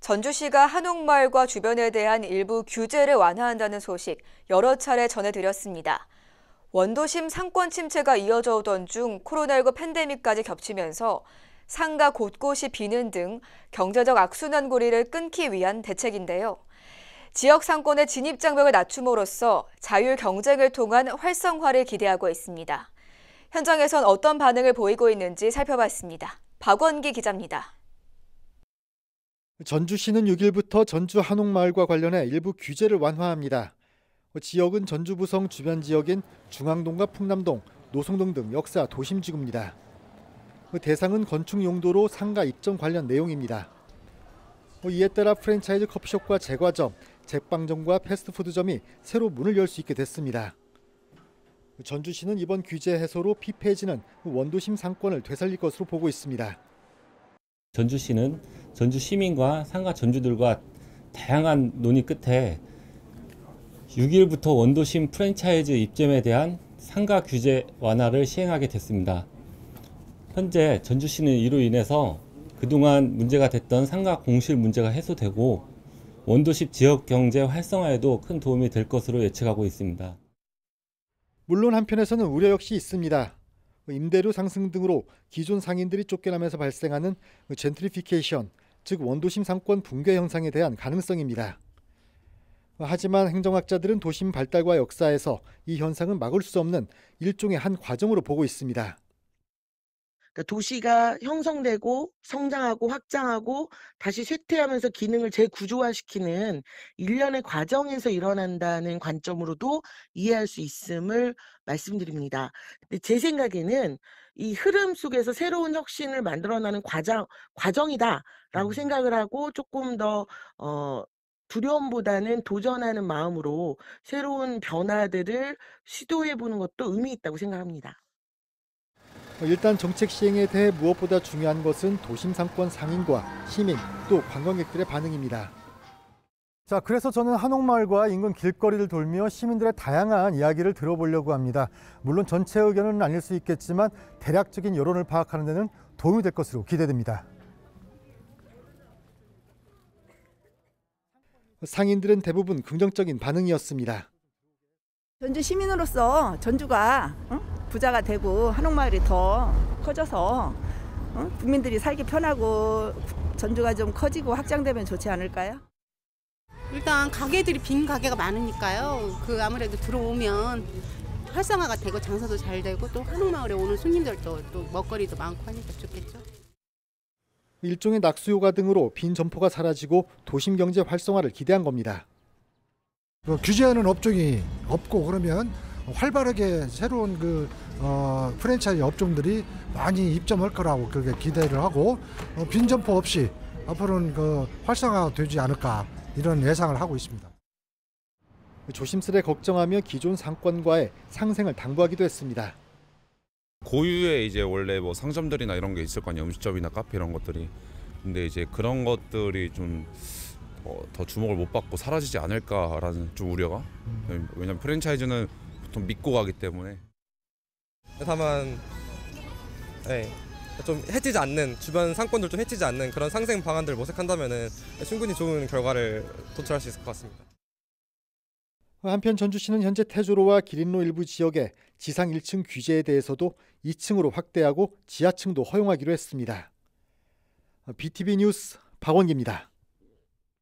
전주시가 한옥마을과 주변에 대한 일부 규제를 완화한다는 소식 여러 차례 전해드렸습니다. 원도심 상권 침체가 이어져 오던 중 코로나19 팬데믹까지 겹치면서 상가 곳곳이 비는 등 경제적 악순환고리를 끊기 위한 대책인데요. 지역 상권의 진입 장벽을 낮춤으로써 자율 경쟁을 통한 활성화를 기대하고 있습니다. 현장에선 어떤 반응을 보이고 있는지 살펴봤습니다. 박원기 기자입니다. 전주시는 6일부터 전주 한옥마을과 관련해 일부 규제를 완화합니다. 지역은 전주부성 주변 지역인 중앙동과 풍남동, 노송동 등 역사 도심지구입니다. 대상은 건축 용도로 상가 입점 관련 내용입니다. 이에 따라 프랜차이즈 커피숍과 제과점, 제빵점과 패스트푸드점이 새로 문을 열 수 있게 됐습니다. 전주시는 이번 규제 해소로 피폐해지는 원도심 상권을 되살릴 것으로 보고 있습니다. 전주시는 전주 시민과 상가 전주들과 다양한 논의 끝에 6일부터 원도심 프랜차이즈 입점에 대한 상가 규제 완화를 시행하게 됐습니다. 현재 전주시는 이로 인해서 그동안 문제가 됐던 상가 공실 문제가 해소되고 원도심 지역 경제 활성화에도 큰 도움이 될 것으로 예측하고 있습니다. 물론 한편에서는 우려 역시 있습니다. 임대료 상승 등으로 기존 상인들이 쫓겨나면서 발생하는 젠트리피케이션, 즉 원도심 상권 붕괴 현상에 대한 가능성입니다. 하지만 행정학자들은 도심 발달과 역사에서 이 현상은 막을 수 없는 일종의 한 과정으로 보고 있습니다. 그러니까 도시가 형성되고 성장하고 확장하고 다시 쇠퇴하면서 기능을 재구조화시키는 일련의 과정에서 일어난다는 관점으로도 이해할 수 있음을 말씀드립니다. 근데 제 생각에는 이 흐름 속에서 새로운 혁신을 만들어나는 과정이다라고 생각을 하고 조금 더 두려움보다는 도전하는 마음으로 새로운 변화들을 시도해보는 것도 의미 있다고 생각합니다. 일단 정책 시행에 대해 무엇보다 중요한 것은 도심 상권 상인과 시민 또 관광객들의 반응입니다. 자, 그래서 저는 한옥마을과 인근 길거리를 돌며 시민들의 다양한 이야기를 들어보려고 합니다. 물론 전체 의견은 아닐 수 있겠지만 대략적인 여론을 파악하는 데는 도움이 될 것으로 기대됩니다. 상인들은 대부분 긍정적인 반응이었습니다. 전주 시민으로서 전주가 부자가 되고 한옥마을이 더 커져서 국민들이 살기 편하고 전주가 좀 커지고 확장되면 좋지 않을까요? 일단 가게들이 빈 가게가 많으니까요. 아무래도 들어오면 활성화가 되고 장사도 잘 되고 또 한옥마을에 오는 손님들도 또 먹거리도 많고 하니까 좋겠죠. 일종의 낙수효과 등으로 빈 점포가 사라지고 도심 경제 활성화를 기대한 겁니다. 규제하는 업종이 없고 그러면 활발하게 새로운 프랜차이즈 업종들이 많이 입점할 거라고 그렇게 기대를 하고 빈 점포 없이 앞으로는 활성화되지 않을까 이런 예상을 하고 있습니다. 조심스레 걱정하며 기존 상권과의 상생을 당부하기도 했습니다. 고유의 이제 원래 뭐 상점들이나 이런 게 있을 거 아니에요. 음식점이나 카페 이런 것들이. 근데 이제 그런 것들이 좀 더 주목을 못 받고 사라지지 않을까라는 좀 우려가. 왜냐면 프랜차이즈는 보통 믿고 가기 때문에. 다만 좀 해치지 않는 주변 상권들 좀 해치지 않는 그런 상생 방안들을 모색한다면은 충분히 좋은 결과를 도출할 수 있을 것 같습니다. 한편 전주시는 현재 태조로와 기린로 일부 지역의 지상 1층 규제에 대해서도 2층으로 확대하고 지하층도 허용하기로 했습니다. BTV 뉴스 박원기입니다.